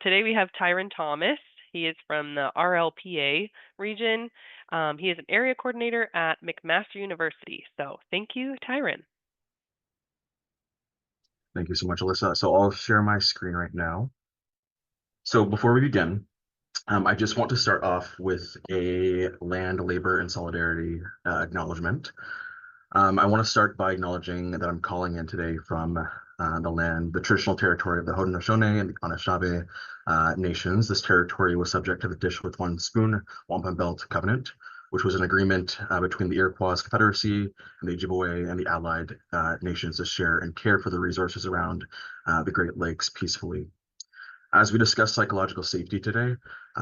Today we have Tyron Thomas. He is from the RLPA region. He is an area coordinator at McMaster University. So thank you, Tyron. Thank you so much, Alyssa. So I'll share my screen right now. So before we begin, I just want to start off with a land, labor, and solidarity acknowledgement. I want to start by acknowledging that I'm calling in today from the land, the traditional territory of the Haudenosaunee and the Anishinaabe nations. This territory was subject to the Dish with One Spoon Wampum Belt Covenant, which was an agreement between the Iroquois Confederacy and the Ojibwe and the allied nations to share and care for the resources around the Great Lakes peacefully. As we discuss psychological safety today,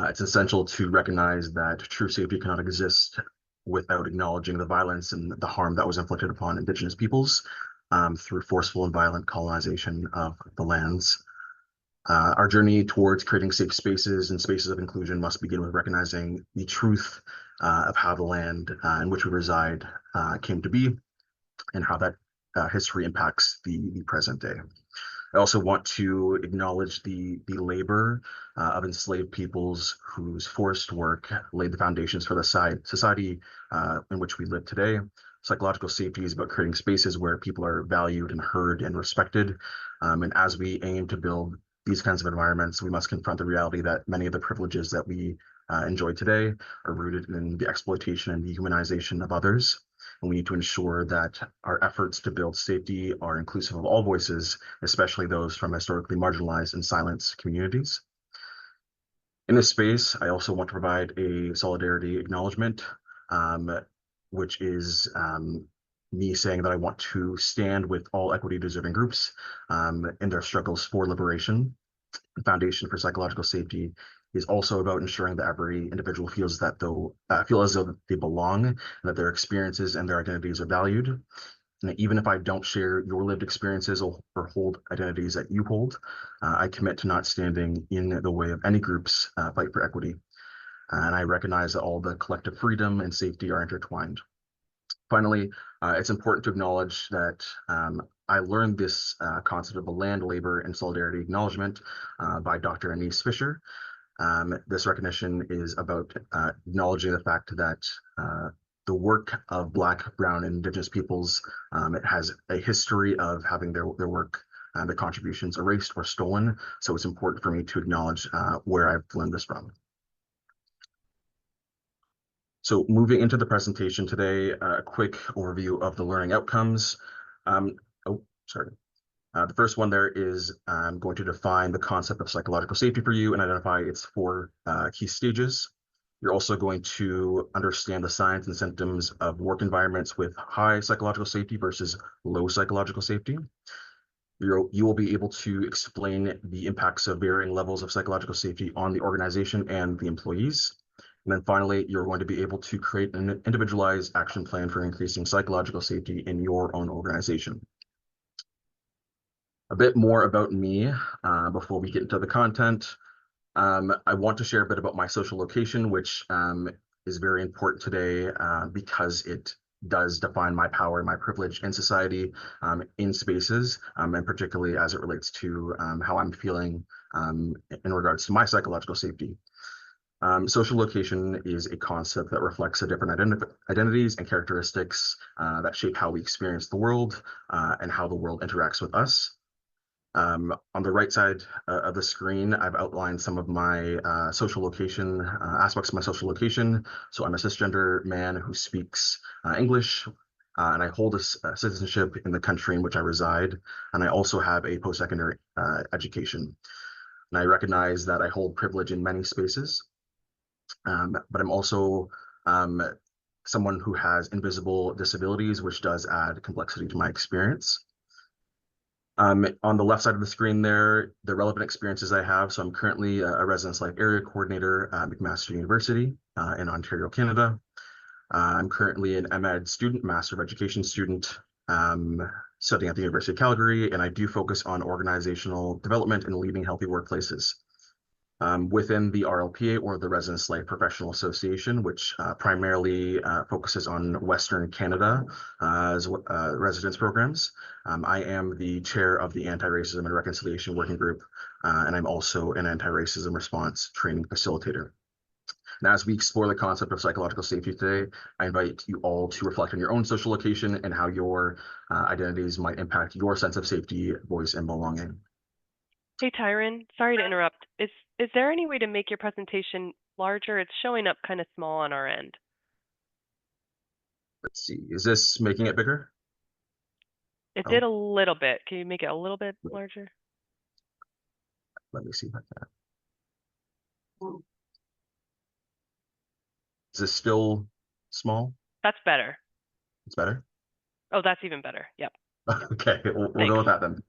it's essential to recognize that true safety cannot exist without acknowledging the violence and the harm that was inflicted upon Indigenous peoples through forceful and violent colonization of the lands. Our journey towards creating safe spaces and spaces of inclusion must begin with recognizing the truth of how the land in which we reside came to be and how that history impacts the present day. I also want to acknowledge the labor of enslaved peoples whose forced work laid the foundations for the society in which we live today. Psychological safety is about creating spaces where people are valued and heard and respected. And as we aim to build these kinds of environments, we must confront the reality that many of the privileges that we enjoy today are rooted in the exploitation and dehumanization of others. And we need to ensure that our efforts to build safety are inclusive of all voices, especially those from historically marginalized and silenced communities. In this space, I also want to provide a solidarity acknowledgement, which is me saying that I want to stand with all equity deserving groups in their struggles for liberation. The Foundation for Psychological Safety is also about ensuring that every individual feels that feel as though they belong, and that their experiences and their identities are valued. And even if I don't share your lived experiences or hold identities that you hold, I commit to not standing in the way of any group's fight for equity. And I recognize that all the collective freedom and safety are intertwined. Finally, it's important to acknowledge that I learned this concept of a land, labor, and solidarity acknowledgement by Dr. Anise Fisher. This recognition is about acknowledging the fact that the work of Black, Brown, and Indigenous peoples, it has a history of having their work and their contributions erased or stolen. So it's important for me to acknowledge where I've learned this from. So moving into the presentation today, a quick overview of the learning outcomes. The first one there is I'm going to define the concept of psychological safety for you and identify its four key stages. You're also going to understand the signs and symptoms of work environments with high psychological safety versus low psychological safety. You will be able to explain the impacts of varying levels of psychological safety on the organization and the employees. And then finally, you're going to be able to create an individualized action plan for increasing psychological safety in your own organization. A bit more about me before we get into the content. I want to share a bit about my social location, which is very important today because it does define my power and my privilege in society, in spaces, and particularly as it relates to how I'm feeling in regards to my psychological safety. Social location is a concept that reflects the different identities and characteristics that shape how we experience the world and how the world interacts with us. On the right side of the screen, I've outlined some of my social location aspects of my social location. So I'm a cisgender man who speaks English, and I hold a citizenship in the country in which I reside. And I also have a post-secondary education. And I recognize that I hold privilege in many spaces, but I'm also someone who has invisible disabilities, which does add complexity to my experience. On the left side of the screen there, the relevant experiences I have. So I'm currently a residence life area coordinator at McMaster University in Ontario, Canada. I'm currently an MEd student, Master of Education student, studying at the University of Calgary, and I do focus on organizational development and leading healthy workplaces. within the RLPA, or the Residence Life Professional Association, which primarily focuses on Western Canada as residence programs. I am the chair of the Anti-Racism and Reconciliation Working Group, and I'm also an anti-racism response training facilitator. And as we explore the concept of psychological safety today, I invite you all to reflect on your own social location and how your identities might impact your sense of safety, voice, and belonging. Hey, Tyron, sorry to interrupt. Is there any way to make your presentation larger? It's showing up kind of small on our end. Let's see, is this making it bigger? It did Oh, a little bit. Can you make it a little bit larger? let me see if I can. Is this still small? That's better. It's better? Oh, that's even better. Yep. Okay, we'll go Thanks. with that then.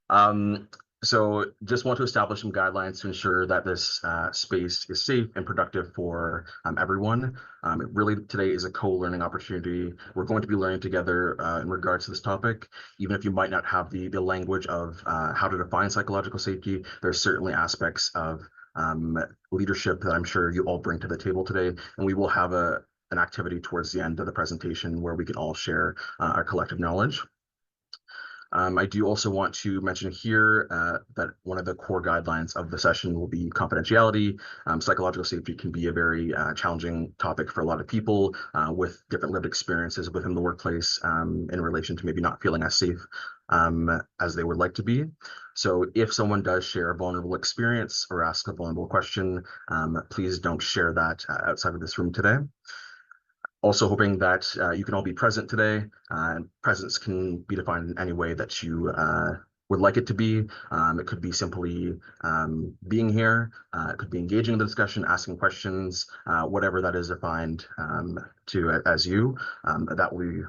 Um, so just want to establish some guidelines to ensure that this space is safe and productive for everyone. It really today is a co-learning opportunity. We're going to be learning together in regards to this topic. Even if you might not have the language of how to define psychological safety, there's certainly aspects of leadership that I'm sure you all bring to the table today. And we will have an activity towards the end of the presentation where we can all share our collective knowledge. I do also want to mention here that one of the core guidelines of the session will be confidentiality. Psychological safety can be a very challenging topic for a lot of people with different lived experiences within the workplace in relation to maybe not feeling as safe as they would like to be. So if someone does share a vulnerable experience or ask a vulnerable question, please don't share that outside of this room today. Also hoping that you can all be present today. Presence can be defined in any way that you would like it to be. It could be simply being here. It could be engaging in the discussion, asking questions, whatever that is defined to as you. That will be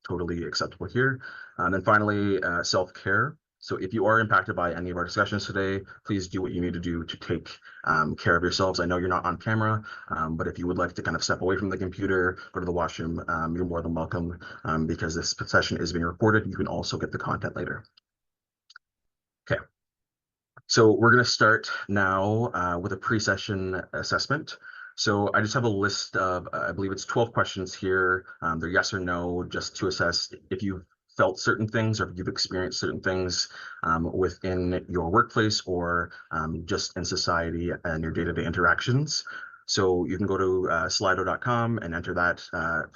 totally acceptable here. And then finally, self-care. So if you are impacted by any of our discussions today, please do what you need to do to take care of yourselves. I know you're not on camera, but if you would like to kind of step away from the computer, go to the washroom, you're more than welcome because this session is being recorded. You can also get the content later. Okay, so we're going to start now with a pre-session assessment. So I just have a list of, I believe it's 12 questions here. They're yes or no, just to assess if you've felt certain things or if you've experienced certain things within your workplace or just in society and your day-to-day interactions. So you can go to slido.com and enter that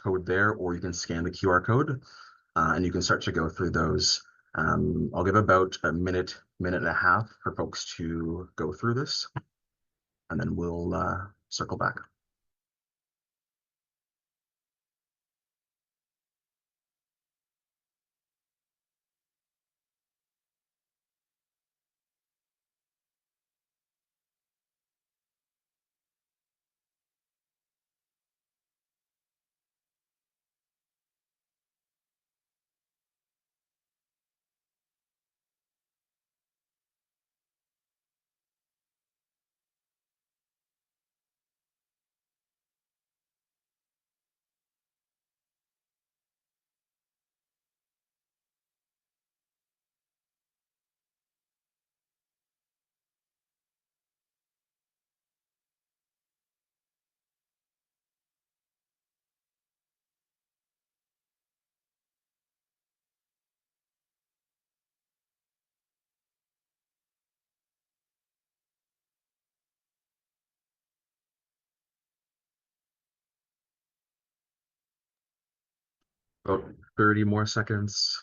code there, or you can scan the QR code and you can start to go through those. I'll give about a minute, minute and a half for folks to go through this, and then we'll circle back. About 30 more seconds.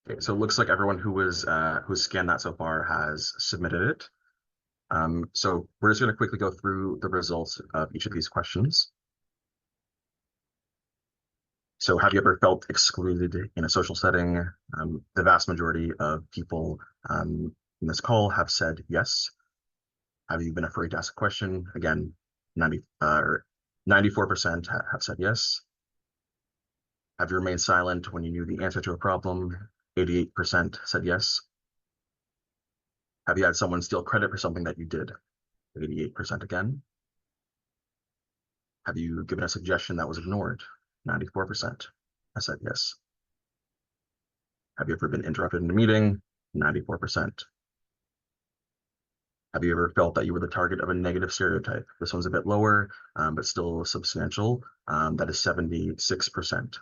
Okay, so it looks like everyone who's scanned that so far has submitted it. So we're just going to quickly go through the results of each of these questions. So have you ever felt excluded in a social setting? The vast majority of people in this call have said yes. Have you been afraid to ask a question? Again, 94% have said yes. Have you remained silent when you knew the answer to a problem? 88% said yes. Have you had someone steal credit for something that you did? 88% again. Have you given a suggestion that was ignored? 94%. I said yes. Have you ever been interrupted in a meeting? 94%. Have you ever felt that you were the target of a negative stereotype? This one's a bit lower, but still substantial. That is 76%.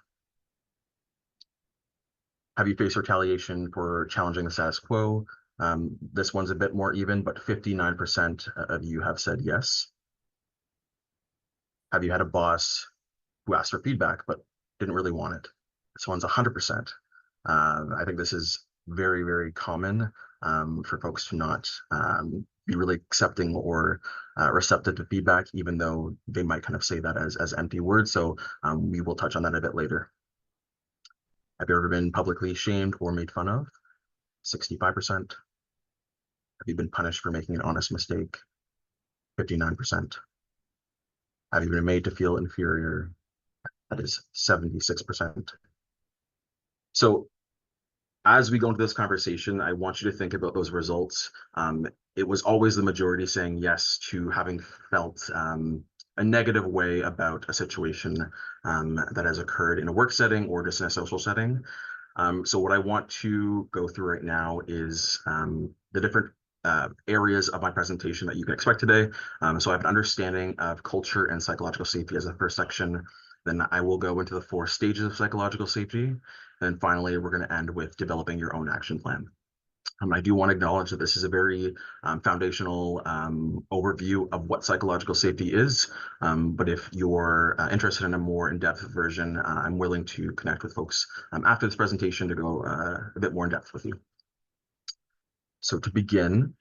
Have you faced retaliation for challenging the status quo? This one's a bit more even, but 59% of you have said yes. Have you had a boss who asked for feedback but didn't really want it? This one's 100%. I think this is very, very common for folks to not be really accepting or receptive to feedback, even though they might kind of say that as empty words. So we will touch on that a bit later. Have you ever been publicly shamed or made fun of? 65%. Have you been punished for making an honest mistake? 59%. Have you been made to feel inferior? That is 76%. So as we go into this conversation, I want you to think about those results. It was always the majority saying yes to having felt a negative way about a situation that has occurred in a work setting or just in a social setting. So what I want to go through right now is the different areas of my presentation that you can expect today. So I have an understanding of culture and psychological safety as the first section. Then I will go into the 4 stages of psychological safety. And finally, we're going to end with developing your own action plan. I do want to acknowledge that this is a very foundational overview of what psychological safety is. But if you're interested in a more in-depth version, I'm willing to connect with folks after this presentation to go a bit more in depth with you. So to begin,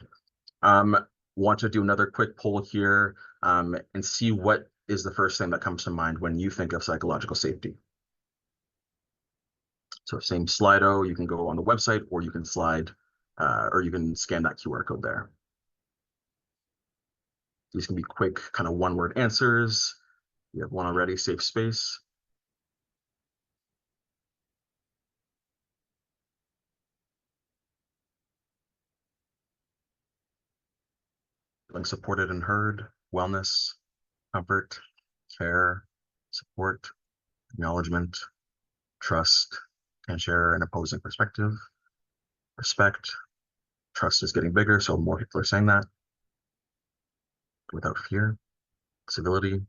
want to do another quick poll here and see what is the first thing that comes to mind when you think of psychological safety. So same Slido, you can go on the website or you can or you can scan that QR code there. These can be quick kind of one-word answers. You have one already, safe space. Feeling supported and heard, wellness, comfort, care, support, acknowledgement, trust, can share an opposing perspective, respect, trust is getting bigger, so more people are saying that, without fear, civility.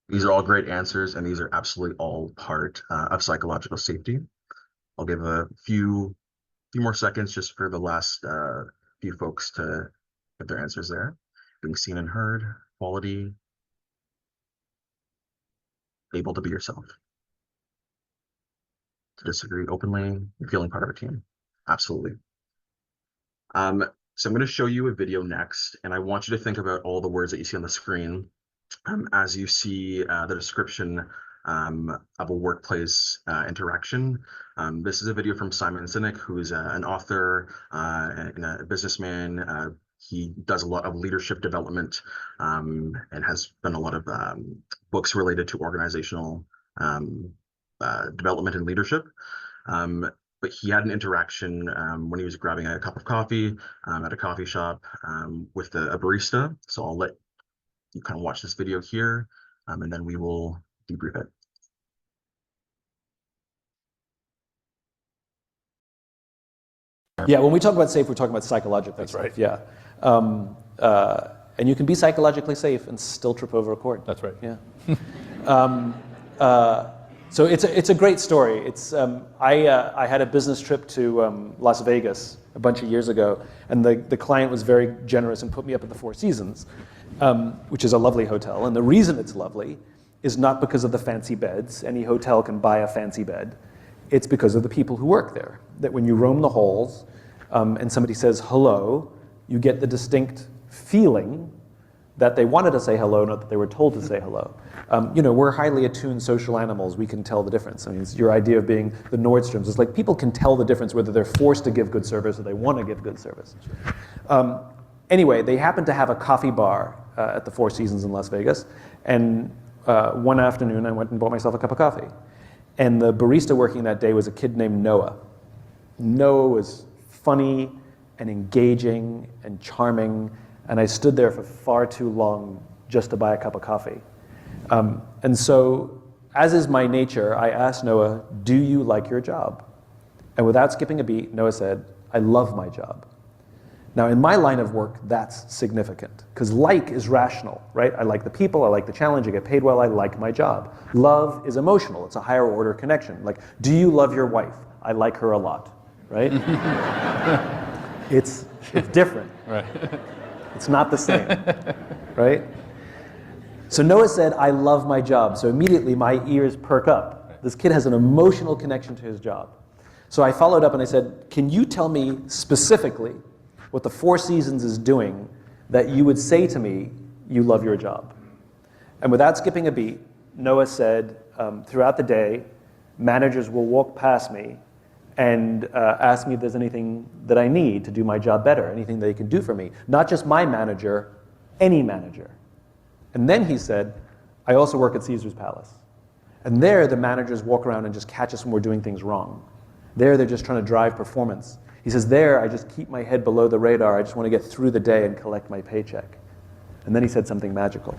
These are all great answers, and these are absolutely all part of psychological safety. I'll give a few more seconds just for the last few folks to get their answers there. Being seen and heard, quality, able to be yourself. To disagree openly, you're feeling part of a team. Absolutely. So I'm going to show you a video next, and I want you to think about all the words that you see on the screen as you see the description of a workplace interaction. This is a video from Simon Sinek, who is an author and a businessman. He does a lot of leadership development and has done a lot of books related to organizational development and leadership. But he had an interaction when he was grabbing a cup of coffee at a coffee shop with a barista. So I'll let you kind of watch this video here, and then we will debrief it. Yeah, when we talk about safe, we're talking about psychologically safe. Right. Yeah. And you can be psychologically safe and still trip over a cord. That's right. Yeah. So it's a great story. It's I had a business trip to Las Vegas a bunch of years ago, and the client was very generous and put me up at the Four Seasons, which is a lovely hotel. And the reason it's lovely is not because of the fancy beds. Any hotel can buy a fancy bed. It's because of the people who work there. That when you roam the halls and somebody says hello, you get the distinct feeling that they wanted to say hello, not that they were told to say hello. We're highly attuned social animals. We can tell the difference. I mean, it's your idea of being the Nordstroms. It's like people can tell the difference whether they're forced to give good service or they want to give good service. Anyway, they happened to have a coffee bar at the Four Seasons in Las Vegas. And one afternoon, I went and bought myself a cup of coffee. And the barista working that day was a kid named Noah. Noah was funny and engaging and charming, and I stood there for far too long just to buy a cup of coffee. And so, as is my nature, I asked Noah, "Do you like your job?" And without skipping a beat, Noah said, "I love my job." Now, in my line of work, that's significant, because like is rational, right? I like the people, I like the challenge, I get paid well, I like my job. Love is emotional, it's a higher order connection. Like, do you love your wife? I like her a lot, right? It's different. Right. It's not the same, right? So Noah said, "I love my job." So immediately my ears perk up. This kid has an emotional connection to his job. So I followed up and I said, "Can you tell me specifically what the Four Seasons is doing that you would say to me, you love your job?" And without skipping a beat, Noah said, throughout the day, managers will walk past me and ask me if there's anything that I need to do my job better, anything they can do for me. Not just my manager, any manager. And then he said, "I also work at Caesar's Palace. And there, the managers walk around and just catch us when we're doing things wrong. There, they're just trying to drive performance. He says, there, I just keep my head below the radar. I just want to get through the day and collect my paycheck." And then he said something magical.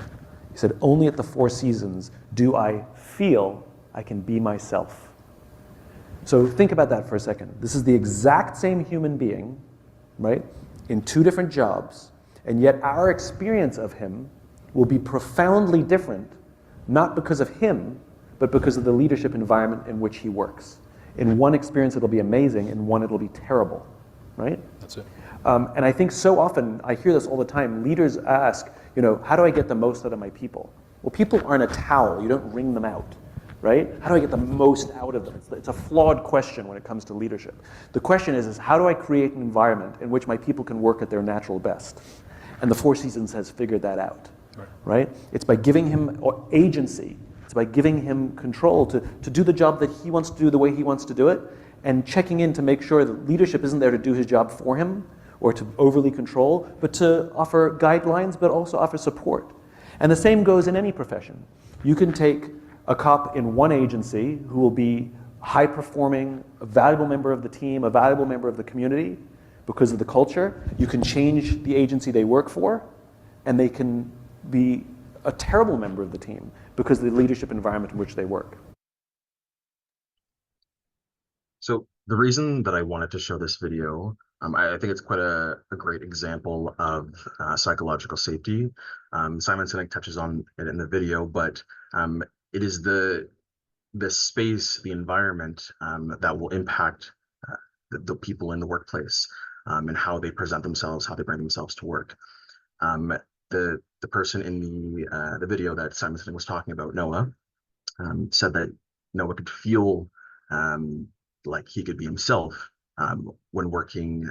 He said, "Only at the Four Seasons do I feel I can be myself." So think about that for a second. This is the exact same human being, right, in two different jobs, and yet our experience of him will be profoundly different, not because of him, but because of the leadership environment in which he works. In one experience, it'll be amazing. In one, it'll be terrible, right? That's it. And I think so often, I hear this all the time, leaders ask, how do I get the most out of my people? Well, people aren't a towel. You don't wring them out, right? How do I get the most out of them? It's a flawed question when it comes to leadership. The question is how do I create an environment in which my people can work at their natural best? And the Four Seasons has figured that out, right? It's by giving him agency. It's by giving him control to do the job that he wants to do the way he wants to do it, and checking in to make sure that leadership isn't there to do his job for him or to overly control, but to offer guidelines, but also offer support. And the same goes in any profession. You can take a cop in one agency who will be high performing, a valuable member of the team, a valuable member of the community because of the culture. You can change the agency they work for, and they can be a terrible member of the team because of the leadership environment in which they work. So the reason that I wanted to show this video, I think it's quite a great example of psychological safety. Simon Sinek touches on it in the video, but it is the space, the environment that will impact the people in the workplace and how they present themselves, how they bring themselves to work. The person in the video that Simon Sinek was talking about, Noah, said that Noah could feel like he could be himself when working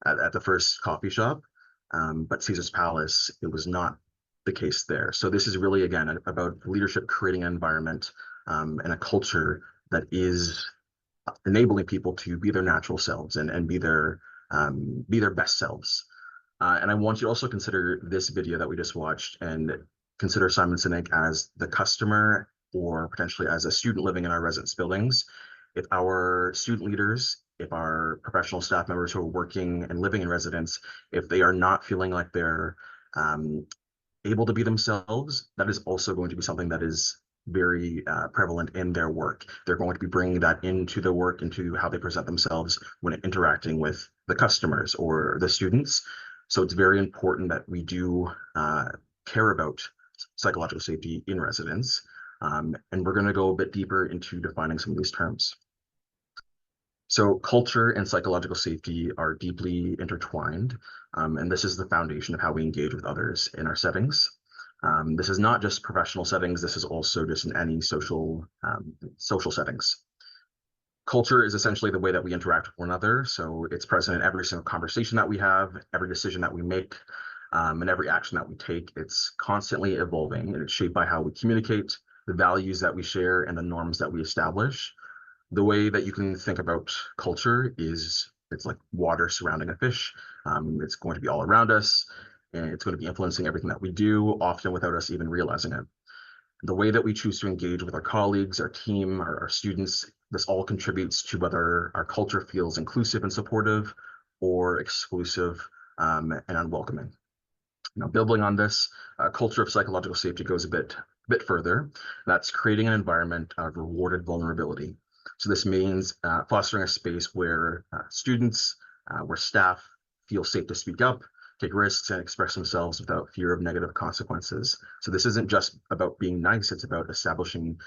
at the first coffee shop, but Caesar's Palace, it was not the case there. So this is really, again, about leadership creating an environment and a culture that is enabling people to be their natural selves and be their best selves. And I want you to also consider this video that we just watched and consider Simon Sinek as the customer or potentially as a student living in our residence buildings. If our student leaders, if our professional staff members who are working and living in residence, if they are not feeling like they're able to be themselves, that is also going to be something that is very prevalent in their work. They're going to be bringing that into their work, into how they present themselves when interacting with the customers or the students. So it's very important that we do care about psychological safety in residence. And we're going to go a bit deeper into defining some of these terms. So culture and psychological safety are deeply intertwined, and this is the foundation of how we engage with others in our settings. This is not just professional settings, this is also just in any social settings. Culture is essentially the way that we interact with one another, so it's present in every single conversation that we have, every decision that we make, and every action that we take. It's constantly evolving, and it's shaped by how we communicate, the values that we share, and the norms that we establish. The way that you can think about culture is it's like water surrounding a fish. It's going to be all around us. and it's going to be influencing everything that we do, often without us even realizing it. The way that we choose to engage with our colleagues, our team, our students, this all contributes to whether our culture feels inclusive and supportive or exclusive and unwelcoming. Now, building on this, culture of psychological safety goes a bit further. That's creating an environment of rewarded vulnerability. So this means fostering a space where students, where staff feel safe to speak up, take risks, and express themselves without fear of negative consequences. So this isn't just about being nice, it's about establishing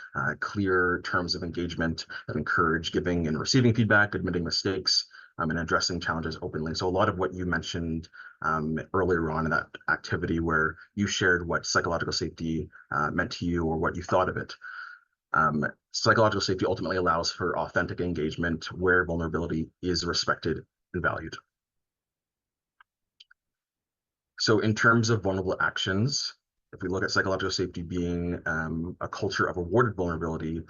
clear terms of engagement that encourage giving and receiving feedback, admitting mistakes, and addressing challenges openly. So a lot of what you mentioned earlier on in that activity where you shared what psychological safety meant to you or what you thought of it. Psychological safety ultimately allows for authentic engagement where vulnerability is respected and valued. So in terms of vulnerable actions, if we look at psychological safety being a culture of rewarded vulnerability,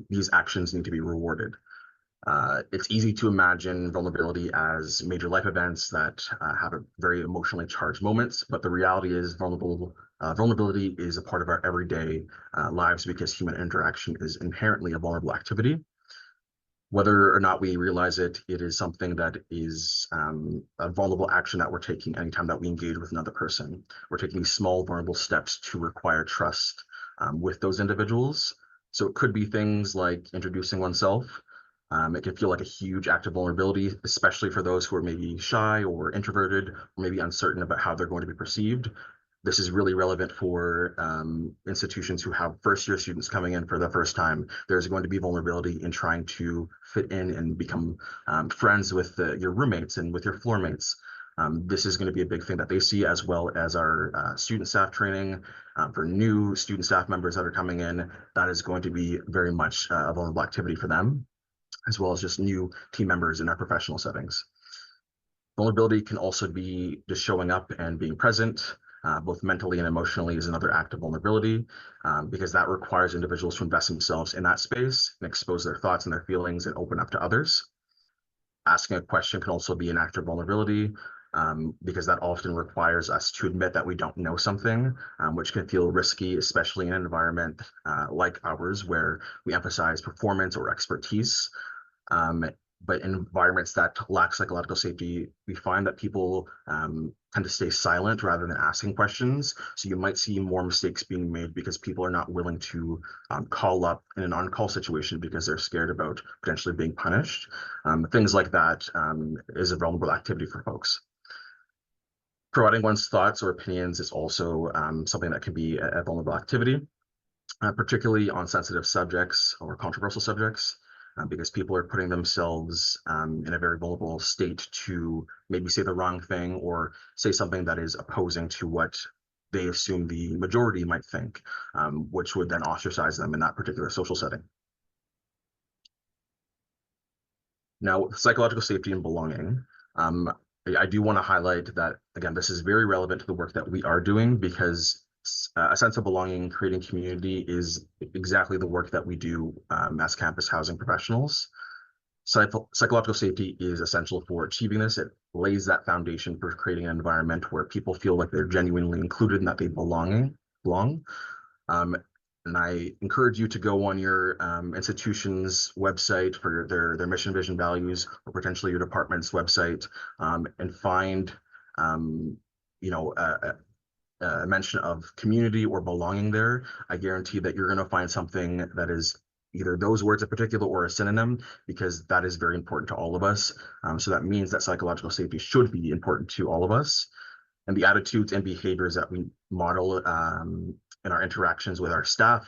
these actions need to be rewarded. It's easy to imagine vulnerability as major life events that have a very emotionally charged moments, but the reality is vulnerability is a part of our everyday lives because human interaction is inherently a vulnerable activity. Whether or not we realize it, it is something that is a vulnerable action that we're taking anytime that we engage with another person. We're taking these small vulnerable steps to require trust with those individuals. So it could be things like introducing oneself. It can feel like a huge act of vulnerability, especially for those who are maybe shy or introverted, or maybe uncertain about how they're going to be perceived. This is really relevant for institutions who have first-year students coming in for the first time. There's going to be vulnerability in trying to fit in and become friends with your roommates and with your floor mates. This is going to be a big thing that they see, as well as our student staff training for new student staff members that are coming in. That is going to be very much a vulnerable activity for them, as well as just new team members in our professional settings. Vulnerability can also be just showing up and being present, both mentally and emotionally, is another act of vulnerability, because that requires individuals to invest themselves in that space and expose their thoughts and their feelings and open up to others. Asking a question can also be an act of vulnerability, because that often requires us to admit that we don't know something, which can feel risky, especially in an environment like ours, where we emphasize performance or expertise. But in environments that lack psychological safety, we find that people tend to stay silent rather than asking questions. So you might see more mistakes being made because people are not willing to call up in an on-call situation because they're scared about potentially being punished. Things like that is a vulnerable activity for folks. Providing one's thoughts or opinions is also something that can be a vulnerable activity, particularly on sensitive subjects or controversial subjects. Because people are putting themselves in a very vulnerable state to maybe say the wrong thing or say something that is opposing to what they assume the majority might think, which would then ostracize them in that particular social setting. Now, psychological safety and belonging, I do want to highlight that, again, this is very relevant to the work that we are doing because a sense of belonging, creating community is exactly the work that we do as campus housing professionals. Psychological safety is essential for achieving this. It lays that foundation for creating an environment where people feel like they're genuinely included and that they belong. And I encourage you to go on your institution's website for their mission, vision, values, or potentially your department's website, and find, you know, a mention of community or belonging there. I guarantee that you're going to find something that is either those words in particular or a synonym, because that is very important to all of us. So that means that psychological safety should be important to all of us. And the attitudes and behaviors that we model in our interactions with our staff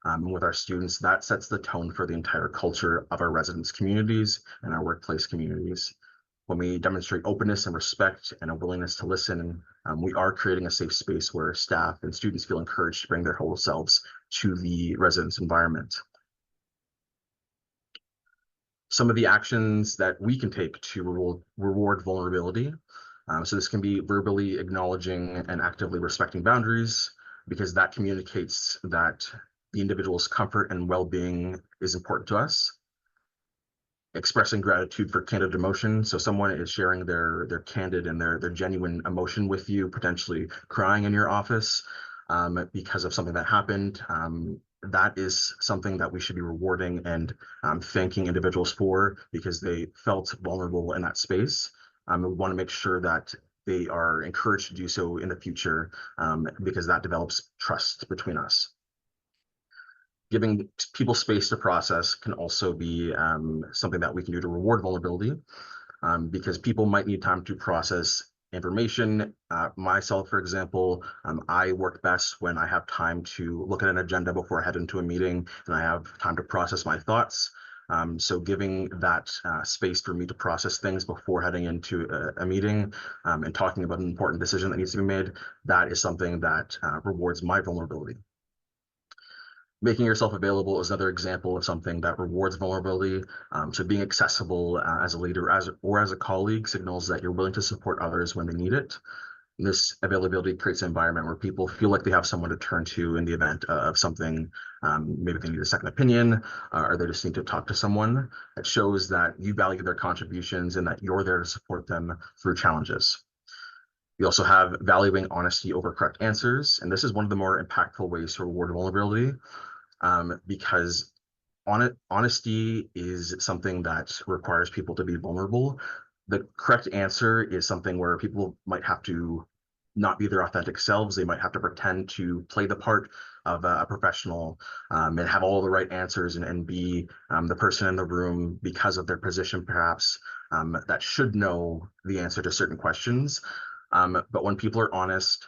and with our students, that sets the tone for the entire culture of our residence communities and our workplace communities. When we demonstrate openness and respect and a willingness to listen, we are creating a safe space where staff and students feel encouraged to bring their whole selves to the residence environment. Some of the actions that we can take to reward vulnerability. So this can be verbally acknowledging and actively respecting boundaries, because that communicates that the individual's comfort and well-being is important to us. expressing gratitude for candid emotion. So someone is sharing their candid and their genuine emotion with you, potentially crying in your office because of something that happened. That is something that we should be rewarding and thanking individuals for, because they felt vulnerable in that space. We want to make sure that they are encouraged to do so in the future, because that develops trust between us. Giving people space to process can also be something that we can do to reward vulnerability, because people might need time to process information. Myself, for example, I work best when I have time to look at an agenda before I head into a meeting, and I have time to process my thoughts. So giving that space for me to process things before heading into a meeting and talking about an important decision that needs to be made, that is something that rewards my vulnerability. Making yourself available is another example of something that rewards vulnerability. So being accessible as a leader or as a colleague signals that you're willing to support others when they need it. And this availability creates an environment where people feel like they have someone to turn to in the event of something. Maybe they need a second opinion, or they just need to talk to someone. It shows that you value their contributions and that you're there to support them through challenges. We also have valuing honesty over correct answers. And this is one of the more impactful ways to reward vulnerability, because honesty is something that requires people to be vulnerable. The correct answer is something where people might have to not be their authentic selves. They might have to pretend to play the part of a professional and have all the right answers and be the person in the room because of their position, perhaps, that should know the answer to certain questions. But when people are honest,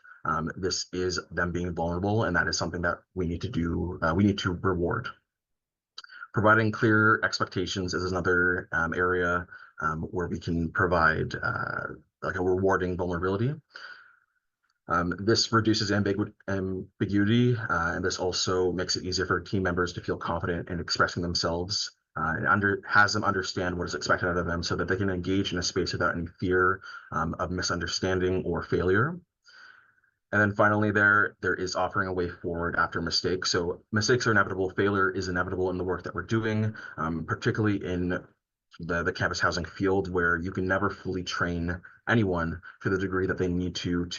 this is them being vulnerable, and that is something that we need to do. We need to reward. Providing clear expectations is another area where we can provide like a rewarding vulnerability. This reduces ambiguity, and this also makes it easier for team members to feel confident in expressing themselves, and has them understand what is expected out of them so that they can engage in a space without any fear of misunderstanding or failure. And then finally, there is offering a way forward after mistakes. So mistakes are inevitable. Failure is inevitable in the work that we're doing, particularly in the campus housing field, where you can never fully train anyone to the degree that they need to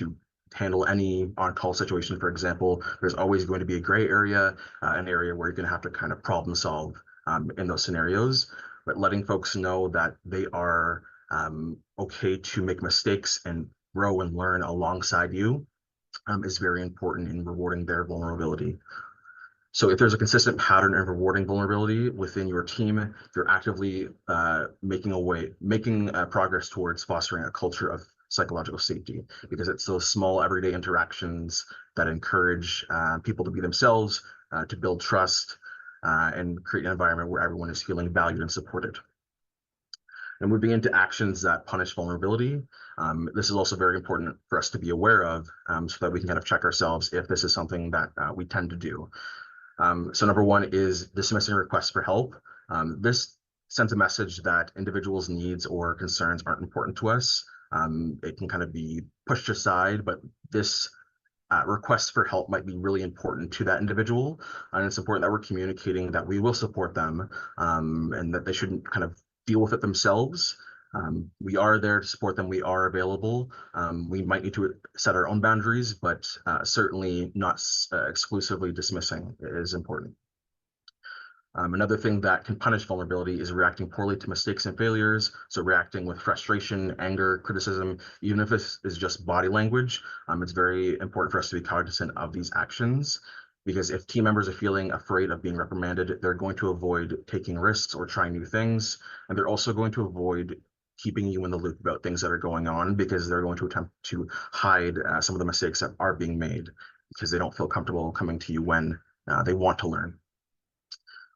handle any on-call situation. For example, there's always going to be a gray area, an area where you're going to have to kind of problem solve in those scenarios. But letting folks know that they are okay to make mistakes and grow and learn alongside you is very important in rewarding their vulnerability. So if there's a consistent pattern of rewarding vulnerability within your team, you're actively making progress towards fostering a culture of psychological safety, because it's those small everyday interactions that encourage people to be themselves, to build trust, and create an environment where everyone is feeling valued and supported. And moving into actions that punish vulnerability, this is also very important for us to be aware of, so that we can kind of check ourselves if this is something that we tend to do. So number one is dismissing requests for help. This sends a message that individuals' needs or concerns aren't important to us. It can kind of be pushed aside, but this request for help might be really important to that individual. And it's important that we're communicating that we will support them, and that they shouldn't kind of deal with it themselves. We are there to support them. We are available. We might need to set our own boundaries, but certainly not exclusively dismissing is important. Another thing that can punish vulnerability is reacting poorly to mistakes and failures. So reacting with frustration, anger, criticism, even if this is just body language, it's very important for us to be cognizant of these actions. Because if team members are feeling afraid of being reprimanded, they're going to avoid taking risks or trying new things. And they're also going to avoid keeping you in the loop about things that are going on, because they're going to attempt to hide some of the mistakes that are being made, because they don't feel comfortable coming to you when they want to learn.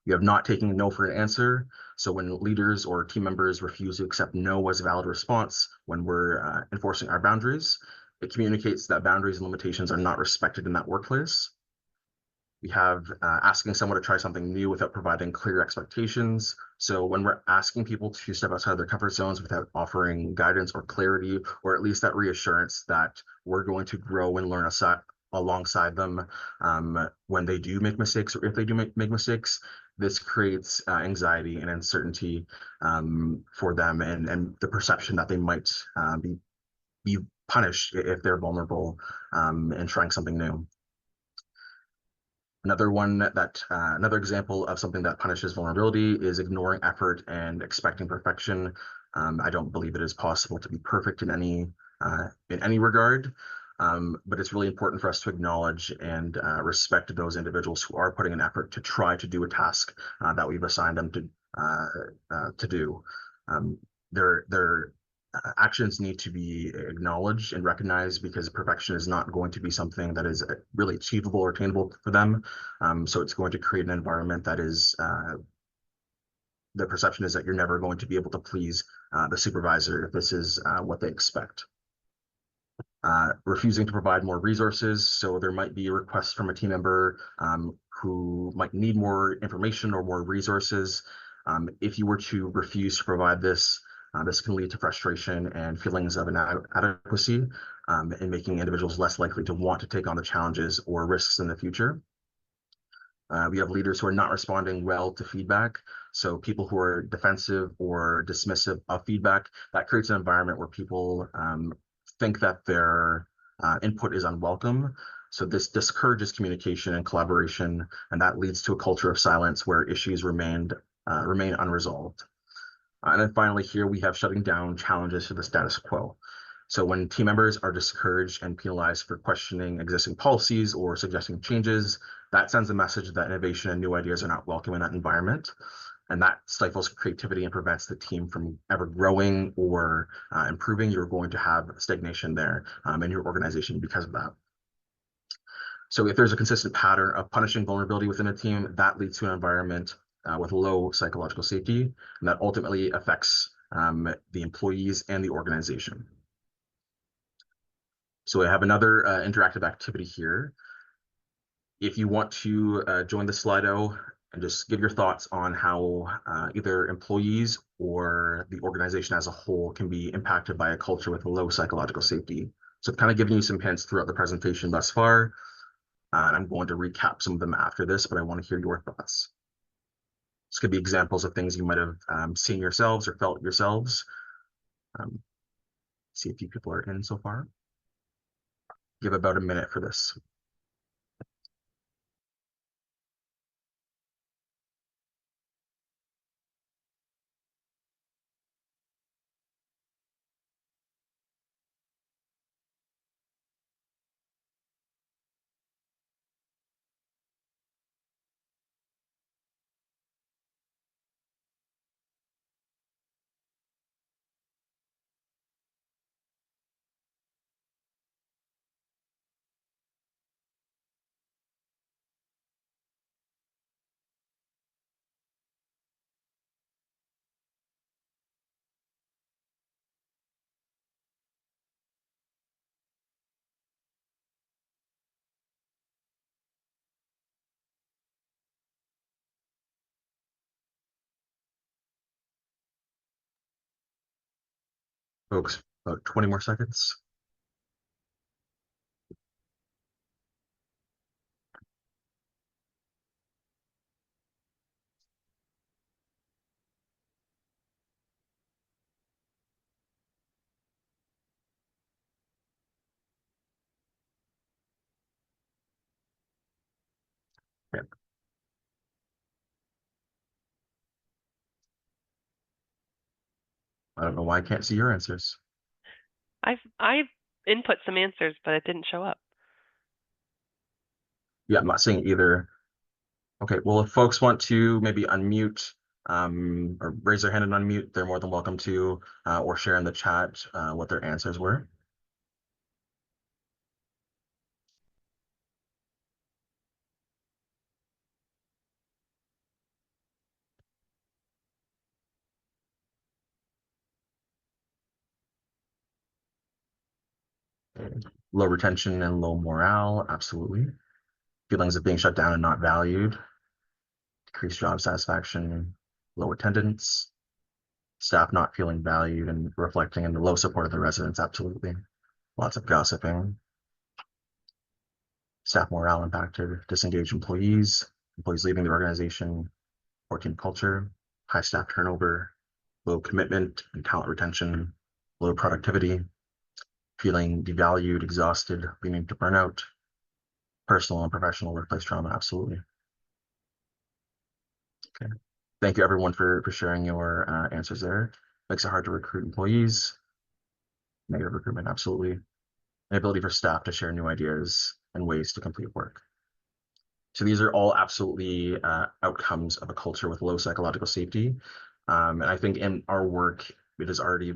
You have not taken no for an answer. So when leaders or team members refuse to accept no as a valid response when we're enforcing our boundaries, it communicates that boundaries and limitations are not respected in that workplace. We have asking someone to try something new without providing clear expectations. So when we're asking people to step outside their comfort zones without offering guidance or clarity, or at least that reassurance that we're going to grow and learn alongside them when they do make mistakes, or if they do make mistakes. This creates anxiety and uncertainty for them, and the perception that they might be punished if they're vulnerable and trying something new. Another example of something that punishes vulnerability is ignoring effort and expecting perfection. I don't believe it is possible to be perfect in any regard, but it's really important for us to acknowledge and respect those individuals who are putting an effort to try to do a task that we've assigned them to do. Their actions need to be acknowledged and recognized, because perfection is not going to be something that is really achievable or attainable for them. So it's going to create an environment that is the perception is that you're never going to be able to please the supervisor if this is what they expect. Refusing to provide more resources. So there might be a request from a team member who might need more information or more resources. If you were to refuse to provide this, this can lead to frustration and feelings of inadequacy, and making individuals less likely to want to take on the challenges or risks in the future. We have leaders who are not responding well to feedback. So people who are defensive or dismissive of feedback, that creates an environment where people think that their input is unwelcome. So this discourages communication and collaboration, and that leads to a culture of silence where issues remain unresolved. And then finally, here we have shutting down challenges to the status quo. So when team members are discouraged and penalized for questioning existing policies or suggesting changes, that sends a message that innovation and new ideas are not welcome in that environment. And that stifles creativity and prevents the team from ever growing or improving. You're going to have stagnation there in your organization because of that. So if there's a consistent pattern of punishing vulnerability within a team, that leads to an environment with low psychological safety, and that ultimately affects the employees and the organization. So we have another interactive activity here. If you want to join the Slido and just give your thoughts on how either employees or the organization as a whole can be impacted by a culture with low psychological safety. So I've kind of given you some hints throughout the presentation thus far, and I'm going to recap some of them after this, but I want to hear your thoughts. This could be examples of things you might have seen yourselves or felt yourselves. See a few people are in so far. Give about a minute for this. Folks, about 20 more seconds. Yeah. I don't know why I can't see your answers. I've input some answers, but it didn't show up. Yeah, I'm not seeing it either. Okay, well, if folks want to maybe unmute or raise their hand and unmute, they're more than welcome to, or share in the chat what their answers were. Low retention and low morale, absolutely. Feelings of being shut down and not valued, decreased job satisfaction, low attendance, staff not feeling valued and reflecting in the low support of the residents, absolutely. Lots of gossiping. staff morale impacted, disengaged employees, employees leaving the organization, poor team culture, high staff turnover, low commitment and talent retention, low productivity, feeling devalued, exhausted, leading to burnout, personal and professional workplace trauma. Absolutely. Okay. Thank you everyone for sharing your answers there. Makes it hard to recruit employees. Negative recruitment, absolutely. The ability for staff to share new ideas and ways to complete work. So these are all absolutely outcomes of a culture with low psychological safety. And I think in our work, it is already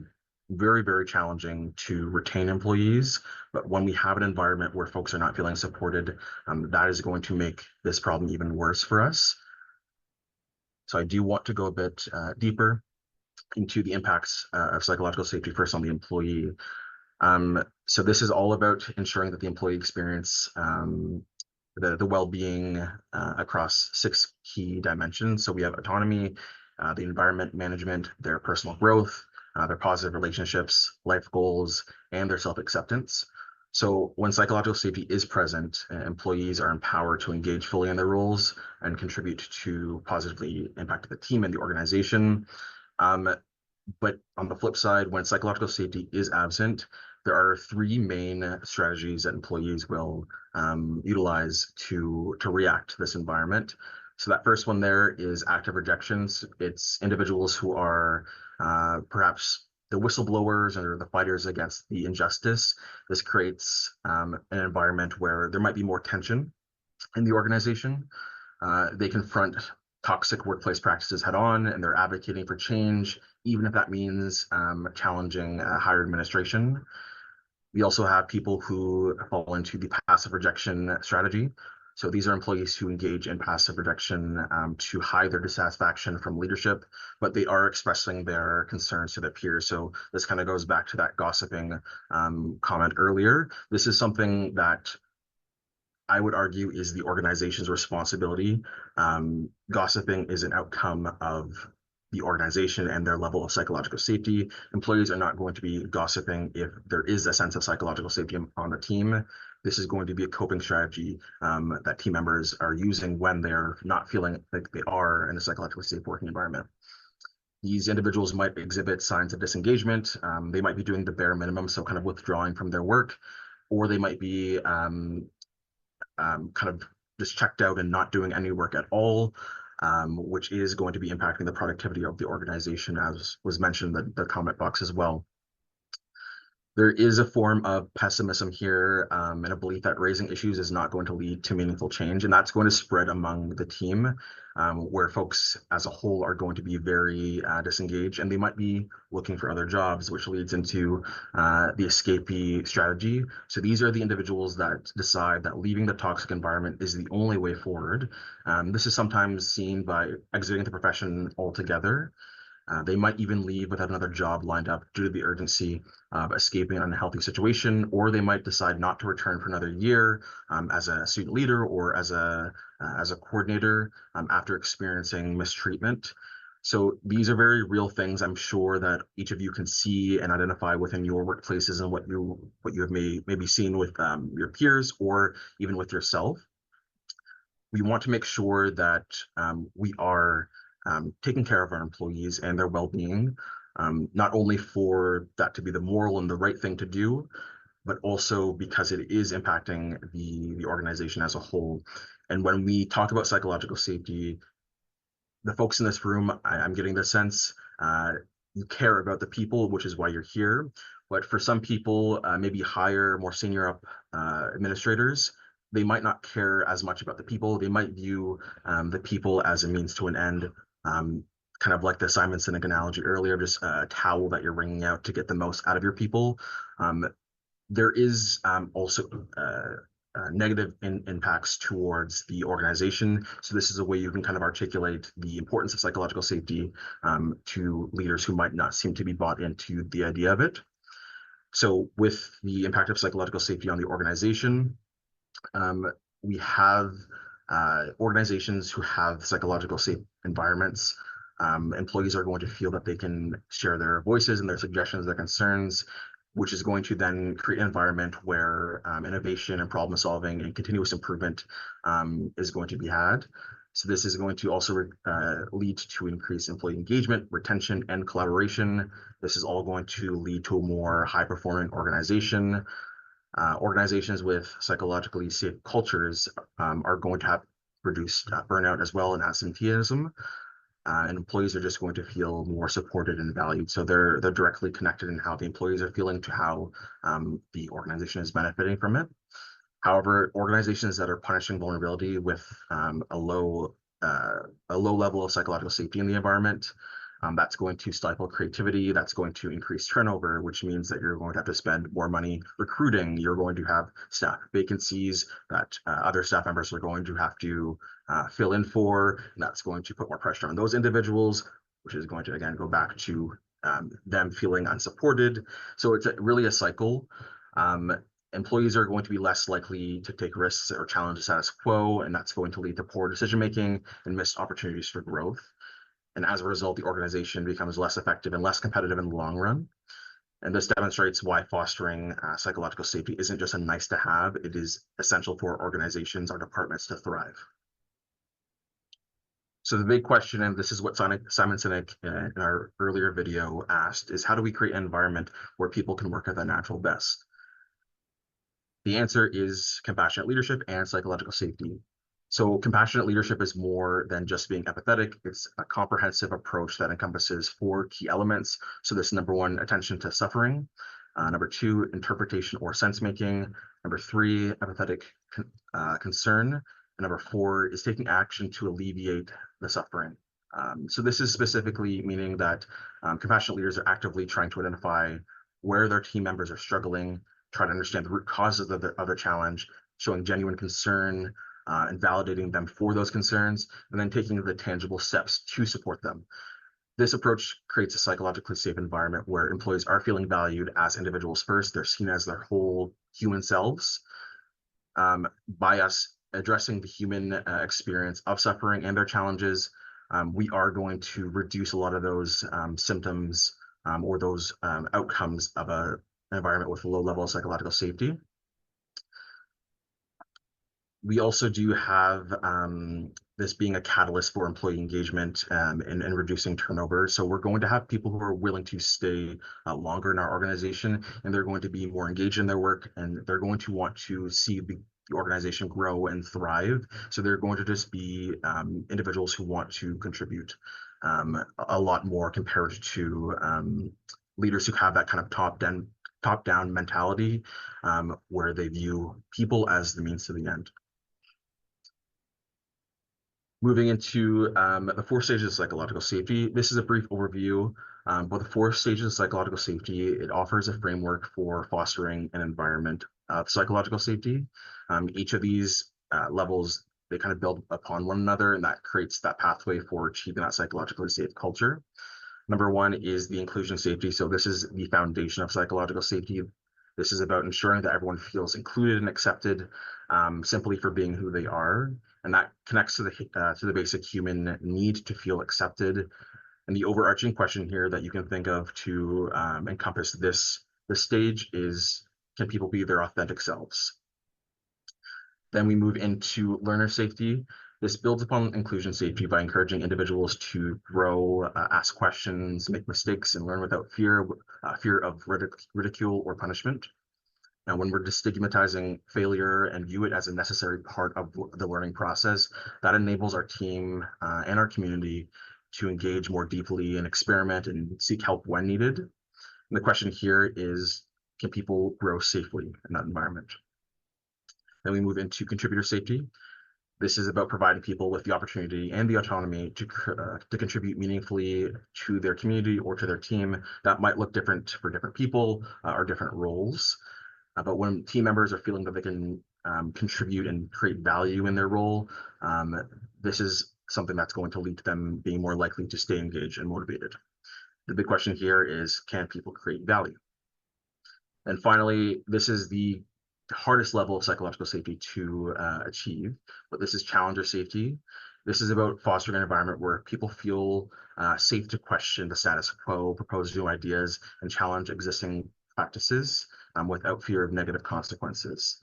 very, very challenging to retain employees. But when we have an environment where folks are not feeling supported, that is going to make this problem even worse for us. So I do want to go a bit deeper into the impacts of psychological safety first on the employee. So this is all about ensuring that the employee experience the well-being across 6 key dimensions. So we have autonomy, the environment management, their personal growth, their positive relationships, life goals, and their self-acceptance. So when psychological safety is present, employees are empowered to engage fully in their roles and contribute to positively impact the team and the organization. But on the flip side, when psychological safety is absent, there are 3 main strategies that employees will utilize to react to this environment. So that first one there is active rejections. It's individuals who are perhaps the whistleblowers or the fighters against the injustice. This creates an environment where there might be more tension in the organization. They confront toxic workplace practices head on, and they're advocating for change, even if that means challenging higher administration. We also have people who fall into the passive rejection strategy. So these are employees who engage in passive rejection to hide their dissatisfaction from leadership, but they are expressing their concerns to their peers. So this kind of goes back to that gossiping comment earlier. This is something that I would argue is the organization's responsibility. Gossiping is an outcome of the organization and their level of psychological safety. Employees are not going to be gossiping if there is a sense of psychological safety on the team. This is going to be a coping strategy that team members are using when they're not feeling like they are in a psychologically safe working environment. These individuals might exhibit signs of disengagement. They might be doing the bare minimum, so kind of withdrawing from their work, or they might be kind of just checked out and not doing any work at all, which is going to be impacting the productivity of the organization, as was mentioned in the comment box as well. There is a form of pessimism here and a belief that raising issues is not going to lead to meaningful change, and that's going to spread among the team, where folks as a whole are going to be very disengaged, and they might be looking for other jobs, which leads into the escapee strategy. So these are the individuals that decide that leaving the toxic environment is the only way forward. This is sometimes seen by exiting the profession altogether. They might even leave without another job lined up due to the urgency of escaping an unhealthy situation, or they might decide not to return for another year as a student leader or as a coordinator after experiencing mistreatment. So these are very real things. I'm sure that each of you can see and identify within your workplaces and what you have maybe seen with your peers or even with yourself. We want to make sure that we are taking care of our employees and their well-being, not only for that to be the moral and the right thing to do, but also because it is impacting the organization as a whole. And when we talk about psychological safety, the folks in this room, I'm getting the sense you care about the people, which is why you're here. But for some people, maybe higher, more senior up administrators, they might not care as much about the people. They might view the people as a means to an end, kind of like the Simon Sinek analogy earlier, just a towel that you're wringing out to get the most out of your people. There is also negative impacts towards the organization. So this is a way you can kind of articulate the importance of psychological safety to leaders who might not seem to be bought into the idea of it. So with the impact of psychological safety on the organization, we have organizations who have psychological safe environments. Employees are going to feel that they can share their voices and their suggestions, their concerns. which is going to then create an environment where innovation and problem solving and continuous improvement is going to be had. So this is going to also lead to increased employee engagement, retention, and collaboration. This is all going to lead to a more high-performing organization. Organizations with psychologically safe cultures are going to have reduced burnout as well and absenteeism. And employees are just going to feel more supported and valued. So they're directly connected in how the employees are feeling to how the organization is benefiting from it. However, organizations that are punishing vulnerability with a low level of psychological safety in the environment, that's going to stifle creativity. That's going to increase turnover, which means that you're going to have to spend more money recruiting. You're going to have staff vacancies that other staff members are going to have to fill in for, and that's going to put more pressure on those individuals, which is going to, again, go back to them feeling unsupported. So it's really a cycle. Employees are going to be less likely to take risks or challenge the status quo, and that's going to lead to poor decision making and missed opportunities for growth. And as a result, the organization becomes less effective and less competitive in the long run. And this demonstrates why fostering psychological safety isn't just a nice to have, it is essential for organizations or departments to thrive. So the big question, and this is what Simon Sinek in our earlier video asked, is how do we create an environment where people can work at their natural best? The answer is compassionate leadership and psychological safety. So compassionate leadership is more than just being empathetic. It's a comprehensive approach that encompasses 4 key elements. So this number 1, attention to suffering. Number 2, interpretation or sense making. Number 3, empathetic concern. And number 4 is taking action to alleviate the suffering. So this is specifically meaning that compassionate leaders are actively trying to identify where their team members are struggling, try to understand the root causes of the challenge, showing genuine concern, and validating them for those concerns, and then taking the tangible steps to support them. This approach creates a psychologically safe environment where employees are feeling valued as individuals first. They're seen as their whole human selves. By us addressing the human experience of suffering and their challenges, we are going to reduce a lot of those symptoms or those outcomes of an environment with a low level of psychological safety. We also do have this being a catalyst for employee engagement and reducing turnover. So we're going to have people who are willing to stay longer in our organization, and they're going to be more engaged in their work, and they're going to want to see the organization grow and thrive. So they're going to just be individuals who want to contribute a lot more compared to leaders who have that kind of top-down mentality where they view people as the means to the end. Moving into the 4 stages of psychological safety. This is a brief overview, but the 4 stages of psychological safety, it offers a framework for fostering an environment of psychological safety. Each of these levels, they kind of build upon one another, and that creates that pathway for achieving that psychologically safe culture. Number 1 is the inclusion safety. So this is the foundation of psychological safety. This is about ensuring that everyone feels included and accepted simply for being who they are. And that connects to the basic human need to feel accepted. And the overarching question here that you can think of to encompass this stage is, can people be their authentic selves? Then we move into learner safety. This builds upon inclusion safety by encouraging individuals to grow, ask questions, make mistakes, and learn without fear of ridicule or punishment. Now, when we're destigmatizing failure and view it as a necessary part of the learning process, that enables our team and our community to engage more deeply and experiment and seek help when needed. And the question here is, can people grow safely in that environment? Then we move into contributor safety. This is about providing people with the opportunity and the autonomy to contribute meaningfully to their community or to their team. That might look different for different people or different roles. But when team members are feeling that they can contribute and create value in their role, this is something that's going to lead to them being more likely to stay engaged and motivated. The big question here is, can people create value? And finally, this is the hardest level of psychological safety to achieve, but this is challenger safety. This is about fostering an environment where people feel safe to question the status quo, propose new ideas, and challenge existing practices without fear of negative consequences.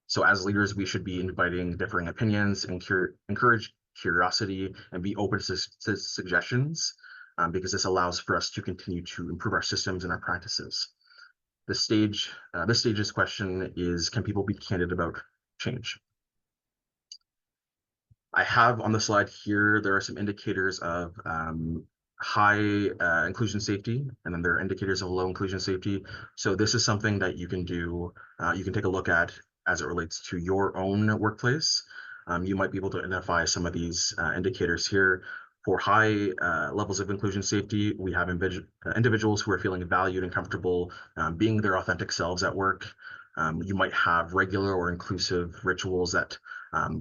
So as leaders, we should be inviting differing opinions and encourage curiosity and be open to suggestions, because this allows for us to continue to improve our systems and our practices. This stage's question is, can people be candid about change? I have on the slide here, there are some indicators of high inclusion safety, and then there are indicators of low inclusion safety. So this is something that you can do, you can take a look at as it relates to your own workplace. You might be able to identify some of these indicators here. For high levels of inclusion safety, we have individuals who are feeling valued and comfortable being their authentic selves at work. You might have regular or inclusive rituals that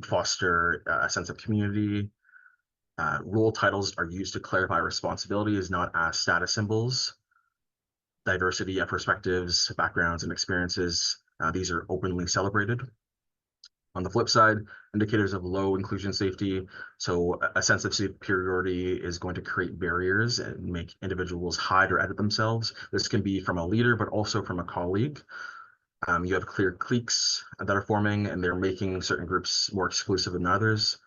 foster a sense of community. Role titles are used to clarify responsibilities, not as status symbols. Diversity of perspectives, backgrounds, and experiences, these are openly celebrated. On the flip side, indicators of low inclusion safety. So a sense of superiority is going to create barriers and make individuals hide or edit themselves. This can be from a leader, but also from a colleague. You have clear cliques that are forming, and they're making certain groups more exclusive than others.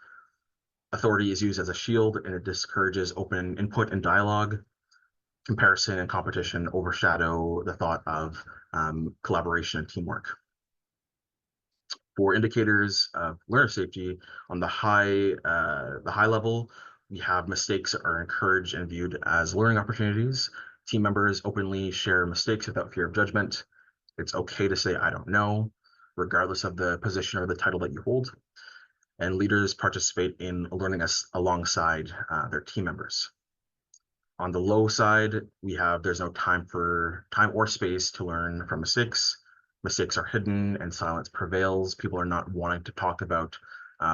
Authority is used as a shield, and it discourages open input and dialogue. Comparison and competition overshadow the thought of collaboration and teamwork. For indicators of learner safety, on the high level, we have mistakes are encouraged and viewed as learning opportunities. Team members openly share mistakes without fear of judgment. It's okay to say, I don't know, regardless of the position or the title that you hold. And leaders participate in learning alongside their team members. On the low side, we have there's no time or space to learn from mistakes. Mistakes are hidden and silence prevails. People are not wanting to talk about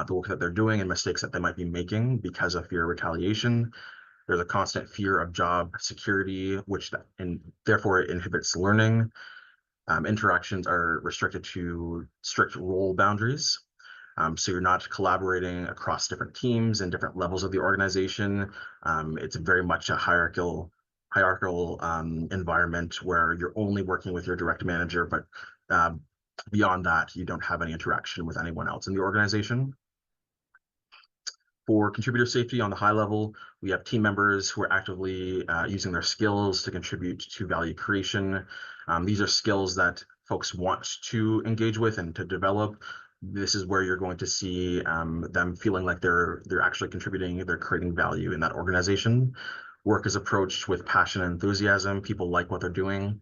the work that they're doing and mistakes that they might be making because of fear of retaliation. There's a constant fear of job security, and therefore it inhibits learning. Interactions are restricted to strict role boundaries. So you're not collaborating across different teams and different levels of the organization. It's very much a hierarchical environment where you're only working with your direct manager, but beyond that, you don't have any interaction with anyone else in the organization. For contributor safety on the high level, we have team members who are actively using their skills to contribute to value creation. These are skills that folks want to engage with and to develop. This is where you're going to see them feeling like they're actually contributing, they're creating value in that organization. Work is approached with passion and enthusiasm. People like what they're doing.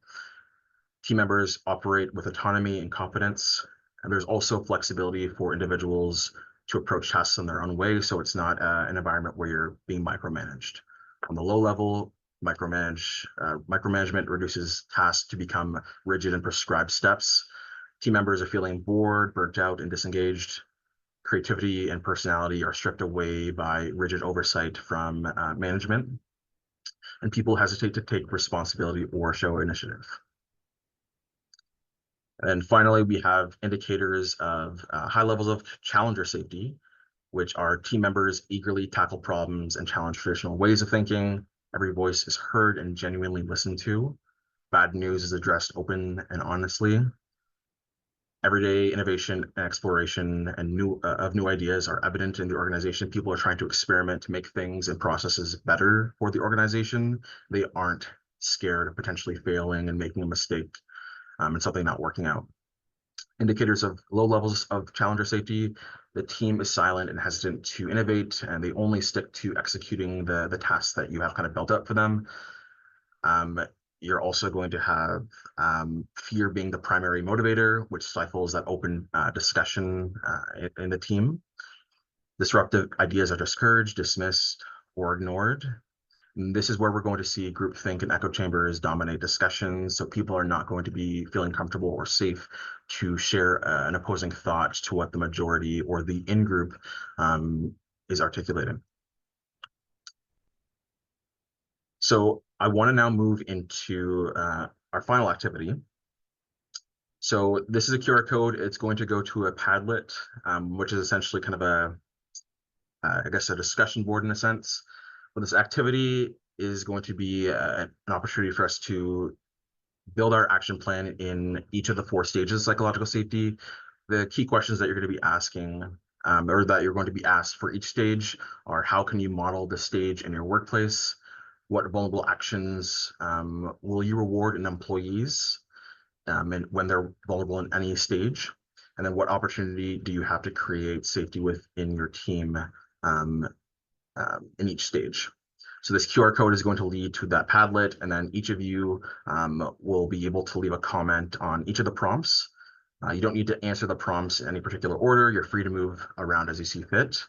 Team members operate with autonomy and competence. And there's also flexibility for individuals to approach tasks in their own way, so it's not an environment where you're being micromanaged. On the low level, micromanagement reduces tasks to become rigid and prescribed steps. Team members are feeling bored, burnt out, and disengaged. Creativity and personality are stripped away by rigid oversight from management, and people hesitate to take responsibility or show initiative. And finally, we have indicators of high levels of challenger safety, which are team members eagerly tackle problems and challenge traditional ways of thinking. Every voice is heard and genuinely listened to. Bad news is addressed open and honestly. Everyday innovation and exploration and new ideas are evident in the organization. People are trying to experiment to make things and processes better for the organization. They aren't scared of potentially failing and making a mistake and something not working out. Indicators of low levels of challenger safety: the team is silent and hesitant to innovate, and they only stick to executing the tasks that you have kind of built up for them. You're also going to have fear being the primary motivator, which stifles that open discussion in the team. Disruptive ideas are discouraged, dismissed, or ignored. And this is where we're going to see groupthink and echo chambers dominate discussions. So people are not going to be feeling comfortable or safe to share an opposing thought to what the majority or the in-group is articulating. So I want to now move into our final activity. So this is a QR code. It's going to go to a Padlet, which is essentially kind of I guess, a discussion board in a sense. But this activity is going to be an opportunity for us to build our action plan in each of the 4 stages of psychological safety. The key questions that you're going to be asking, or that you're going to be asked for each stage, are how can you model the stage in your workplace? What vulnerable actions will you reward in employees and when they're vulnerable in any stage? And then what opportunity do you have to create safety within your team um, in each stage? So this QR code is going to lead to that Padlet, and then each of you will be able to leave a comment on each of the prompts. You don't need to answer the prompts in any particular order. You're free to move around as you see fit.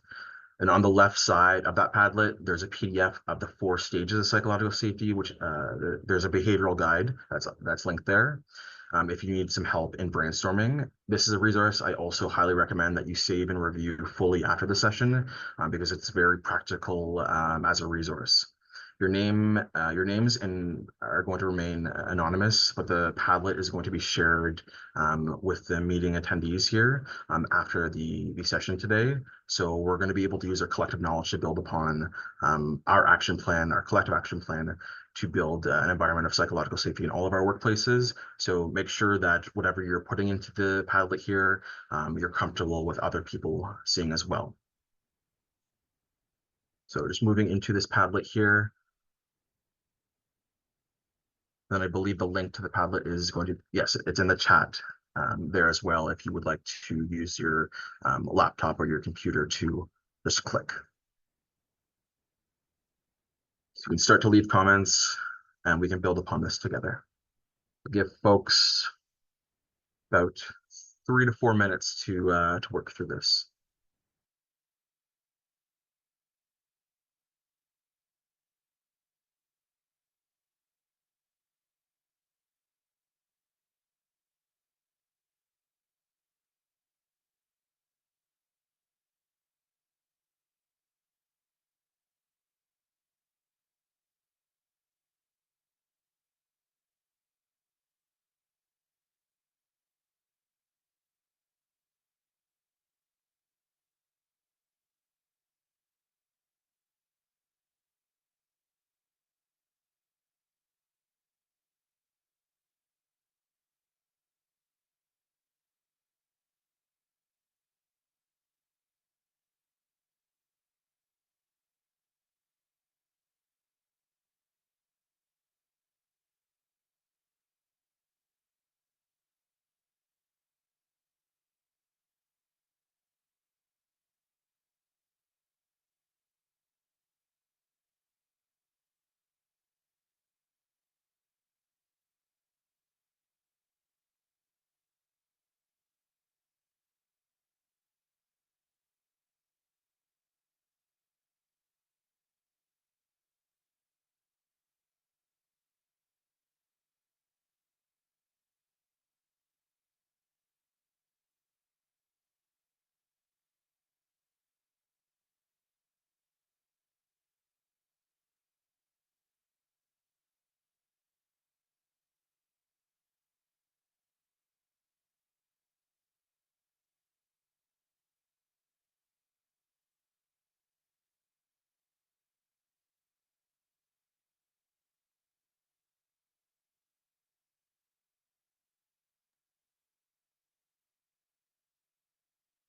And on the left side of that Padlet, there's a PDF of the 4 stages of psychological safety, which there's a behavioral guide that's linked there. If you need some help in brainstorming, this is a resource I also highly recommend that you save and review fully after the session because it's very practical as a resource. Your names are going to remain anonymous, but the Padlet is going to be shared with the meeting attendees here after the session today. So we're going to be able to use our collective knowledge to build upon our action plan, our collective action plan to build an environment of psychological safety in all of our workplaces. So make sure that whatever you're putting into the Padlet here, you're comfortable with other people seeing as well. So just moving into this Padlet here. Then I believe the link to the Padlet is going to, yes, it's in the chat there as well if you would like to use your laptop or your computer to just click. So we can start to leave comments and we can build upon this together. Give folks about 3 to 4 minutes to work through this.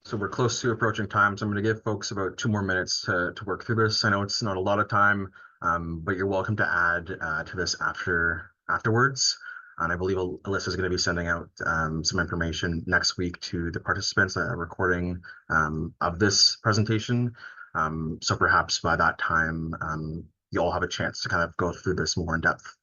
So we're close to approaching time, so I'm going to give folks about 2 more minutes to work through this. I know it's not a lot of time, but you're welcome to add to this afterwards. And I believe Alyssa is going to be sending out some information next week to the participants, a recording of this presentation. So perhaps by that time, you all have a chance to kind of go through this more in depth.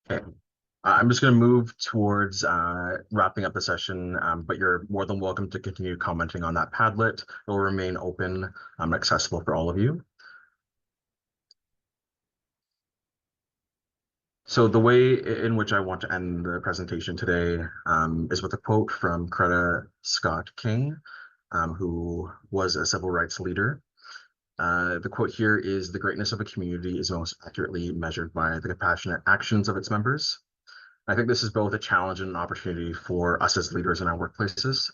Okay. I'm just going to move towards wrapping up the session, but you're more than welcome to continue commenting on that Padlet. It will remain open, accessible for all of you. So the way in which I want to end the presentation today is with a quote from Coretta Scott King, who was a civil rights leader. The quote here is, "The greatness of a community is most accurately measured by the compassionate actions of its members." I think this is both a challenge and an opportunity for us as leaders in our workplaces.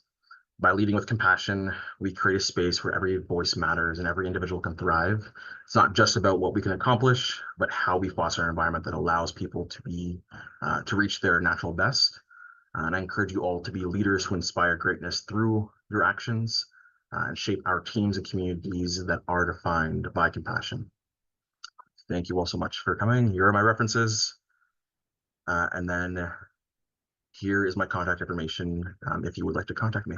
By leading with compassion, we create a space where every voice matters and every individual can thrive. It's not just about what we can accomplish, but how we foster an environment that allows people to reach their natural best. And I encourage you all to be leaders who inspire greatness through your actions and shape our teams and communities that are defined by compassion. Thank you all so much for coming. Here are my references. And then here is my contact information if you would like to contact me.